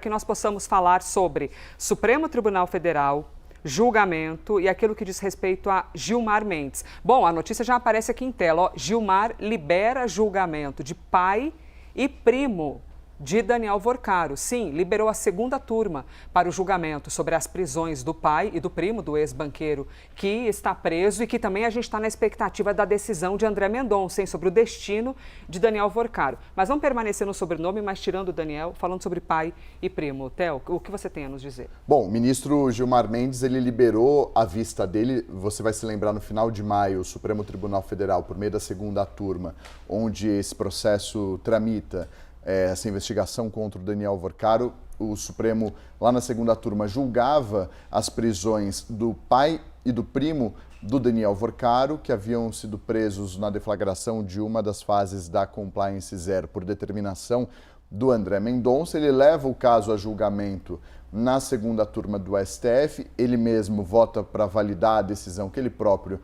que nós possamos falar sobre Supremo Tribunal Federal, julgamento e aquilo que diz respeito a Gilmar Mendes. Bom, a notícia já aparece aqui em tela, ó. Gilmar libera julgamento de pai e primo de Daniel Vorcaro. Sim, liberou a segunda turma para o julgamento sobre as prisões do pai e do primo do ex-banqueiro, que está preso e que também a gente está na expectativa da decisão de André Mendonça, hein, sobre o destino de Daniel Vorcaro. Mas vamos permanecer no sobrenome, mas tirando o Daniel, falando sobre pai e primo. Theo, o que você tem a nos dizer? Bom, o ministro Gilmar Mendes, ele liberou a vista dele, você vai se lembrar, no final de maio, o Supremo Tribunal Federal, por meio da segunda turma, onde esse processo tramita, essa investigação contra o Daniel Vorcaro, o Supremo, lá na segunda turma, julgava as prisões do pai e do primo do Daniel Vorcaro, que haviam sido presos na deflagração de uma das fases da Compliance Zero por determinação do André Mendonça. Ele leva o caso a julgamento na segunda turma do STF, ele mesmo vota para validar a decisão que ele próprio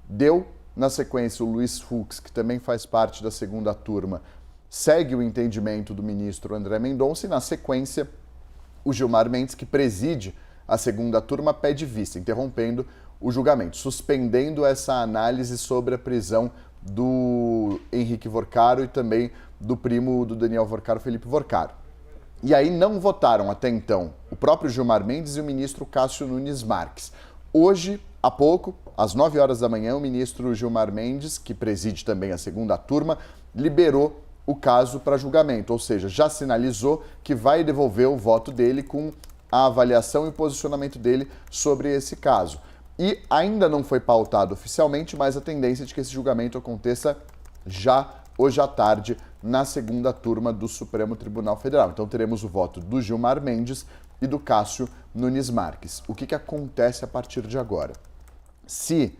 deu. Na sequência, o Luiz Fux, que também faz parte da segunda turma, segue o entendimento do ministro André Mendonça e, na sequência, o Gilmar Mendes, que preside a segunda turma, pede vista, interrompendo o julgamento, suspendendo essa análise sobre a prisão do Henrique Vorcaro e também do primo do Daniel Vorcaro, Felipe Vorcaro. E aí não votaram até então o próprio Gilmar Mendes e o ministro Cássio Nunes Marques. Hoje, há pouco, às 9 horas da manhã, o ministro Gilmar Mendes, que preside também a segunda turma, liberou o caso para julgamento, ou seja, já sinalizou que vai devolver o voto dele com a avaliação e o posicionamento dele sobre esse caso. E ainda não foi pautado oficialmente, mas a tendência é de que esse julgamento aconteça já hoje à tarde na segunda turma do Supremo Tribunal Federal. Então teremos o voto do Gilmar Mendes e do Cássio Nunes Marques. O que acontece a partir de agora? Se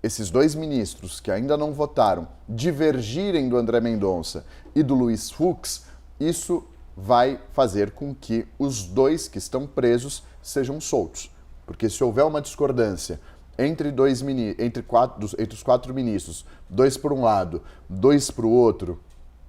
esses dois ministros que ainda não votaram divergirem do André Mendonça e do Luiz Fux, isso vai fazer com que os dois que estão presos sejam soltos. Porque se houver uma discordância entre os quatro ministros, dois por um lado, dois para o outro,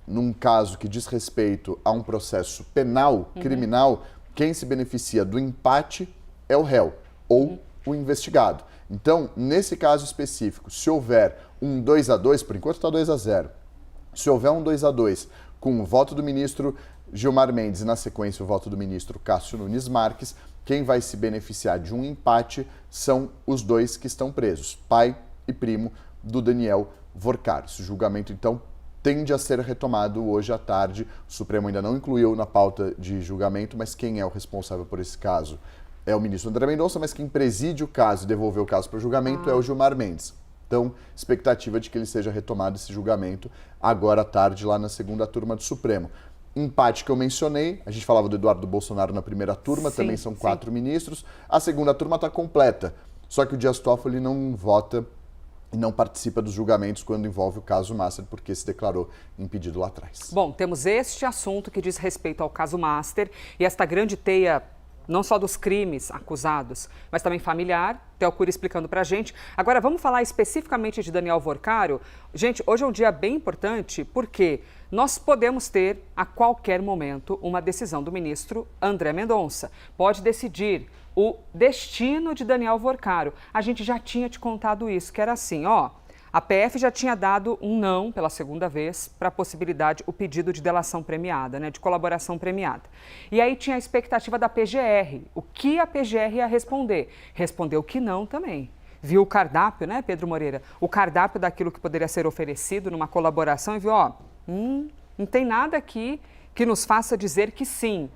num caso que diz respeito a um processo penal, criminal, quem se beneficia do empate é o réu ou o investigado. Então, nesse caso específico, se houver um 2-2, por enquanto está 2-0, se houver um 2-2 com o voto do ministro Gilmar Mendes e, na sequência, o voto do ministro Cássio Nunes Marques, quem vai se beneficiar de um empate são os dois que estão presos, pai e primo do Daniel Vorcaro. Esse julgamento, então, tende a ser retomado hoje à tarde. O Supremo ainda não incluiu na pauta de julgamento, mas quem é o responsável por esse caso é o ministro André Mendonça, mas quem preside o caso e devolveu o caso para julgamento é o Gilmar Mendes. Então, expectativa de que ele seja retomado esse julgamento agora à tarde, lá na segunda turma do Supremo. Empate que eu mencionei, a gente falava do Eduardo Bolsonaro na primeira turma, também são 4 ministros. A segunda turma está completa, só que o Dias Toffoli não vota e não participa dos julgamentos quando envolve o caso Master, porque se declarou impedido lá atrás. Bom, temos este assunto que diz respeito ao caso Master e esta grande teia, não só dos crimes acusados, mas também familiar. Theo Cury explicando para a gente. Agora, vamos falar especificamente de Daniel Vorcaro. Gente, hoje é um dia bem importante porque nós podemos ter, a qualquer momento, uma decisão do ministro André Mendonça. Pode decidir o destino de Daniel Vorcaro. A gente já tinha te contado isso, que era assim, ó. A PF já tinha dado um não, pela segunda vez, para a possibilidade, o pedido de delação premiada, né, de colaboração premiada. E aí tinha a expectativa da PGR. O que a PGR ia responder? Respondeu que não também. Viu o cardápio, né, Pedro Moreira? O cardápio daquilo que poderia ser oferecido numa colaboração e viu, ó, não tem nada aqui que nos faça dizer que sim.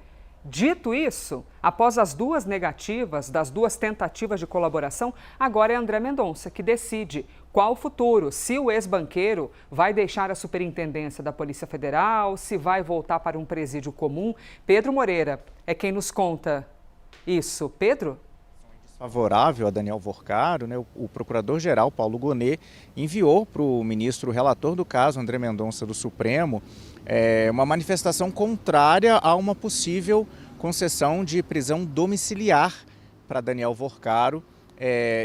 Dito isso, após as duas negativas, das duas tentativas de colaboração, agora é André Mendonça que decide qual o futuro, se o ex-banqueiro vai deixar a superintendência da Polícia Federal, se vai voltar para um presídio comum. Pedro Moreira é quem nos conta isso. Pedro? Favorável a Daniel Vorcaro, né, o procurador-geral Paulo Gonet enviou para o ministro relator do caso, André Mendonça do Supremo, uma manifestação contrária a uma possível concessão de prisão domiciliar para Daniel Vorcaro,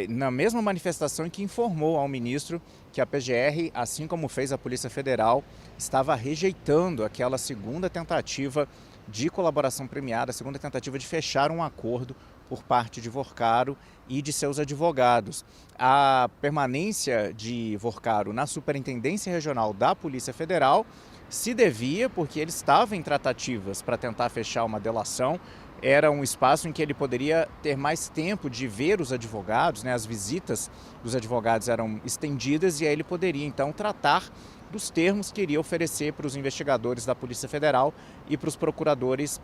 na mesma manifestação em que informou ao ministro que a PGR, assim como fez a Polícia Federal, estava rejeitando aquela segunda tentativa de colaboração premiada, a segunda tentativa de fechar um acordo por parte de Vorcaro e de seus advogados. A permanência de Vorcaro na Superintendência Regional da Polícia Federal se devia porque ele estava em tratativas para tentar fechar uma delação. Era um espaço em que ele poderia ter mais tempo de ver os advogados, né? As visitas dos advogados eram estendidas e aí ele poderia então tratar dos termos que iria oferecer para os investigadores da Polícia Federal e para os procuradores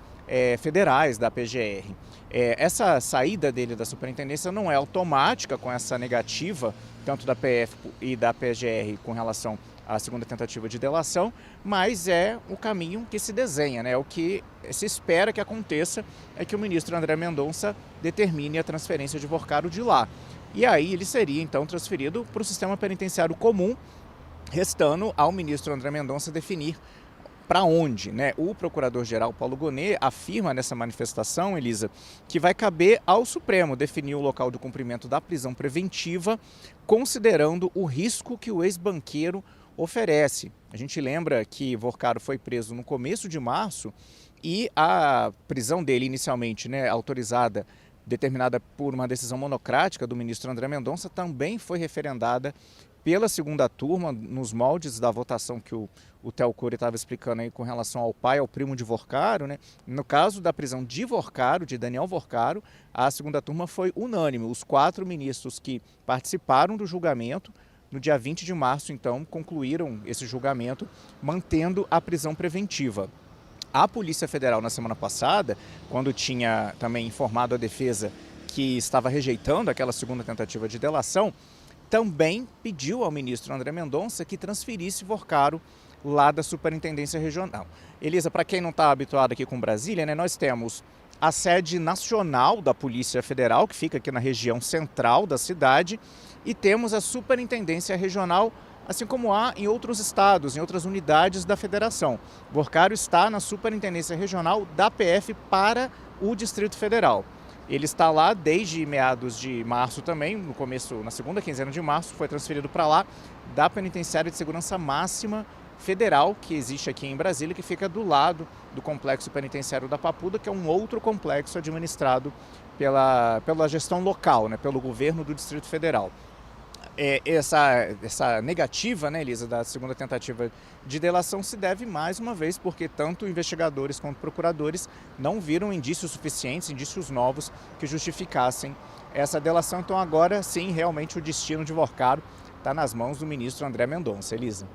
federais da PGR. Essa saída dele da superintendência não é automática com essa negativa, tanto da PF e da PGR com relação à segunda tentativa de delação, mas é o caminho que se desenha, né? O que se espera que aconteça é que o ministro André Mendonça determine a transferência de Vorcaro de lá. E aí ele seria então transferido para o sistema penitenciário comum, restando ao ministro André Mendonça definir para onde, né? O procurador-geral Paulo Gonet afirma nessa manifestação, Elisa, que vai caber ao Supremo definir o local de cumprimento da prisão preventiva, considerando o risco que o ex-banqueiro oferece. A gente lembra que Vorcaro foi preso no começo de março e a prisão dele inicialmente, né, autorizada, determinada por uma decisão monocrática do ministro André Mendonça, também foi referendada pela segunda turma, nos moldes da votação que o Theo Cury estava explicando aí com relação ao pai, ao primo de Vorcaro, né? No caso da prisão de Vorcaro, de Daniel Vorcaro, a segunda turma foi unânime. Os 4 ministros que participaram do julgamento, no dia 20 de março, então, concluíram esse julgamento, mantendo a prisão preventiva. A Polícia Federal, na semana passada, quando tinha também informado a defesa que estava rejeitando aquela segunda tentativa de delação, também pediu ao ministro André Mendonça que transferisse Vorcaro lá da Superintendência Regional. Elisa, para quem não está habituado aqui com Brasília, né, nós temos a sede nacional da Polícia Federal, que fica aqui na região central da cidade, e temos a Superintendência Regional, assim como há em outros estados, em outras unidades da federação. Vorcaro está na Superintendência Regional da PF para o Distrito Federal. Ele está lá desde meados de março também, no começo, na segunda quinzena de março, foi transferido para lá da Penitenciária de Segurança Máxima Federal, que existe aqui em Brasília, que fica do lado do Complexo Penitenciário da Papuda, que é um outro complexo administrado pela gestão local, né, pelo governo do Distrito Federal. Essa negativa, né, Elisa, da segunda tentativa de delação se deve mais uma vez porque tanto investigadores quanto procuradores não viram indícios suficientes, indícios novos que justificassem essa delação. Então agora sim, realmente o destino de Vorcaro está nas mãos do ministro André Mendonça. Elisa.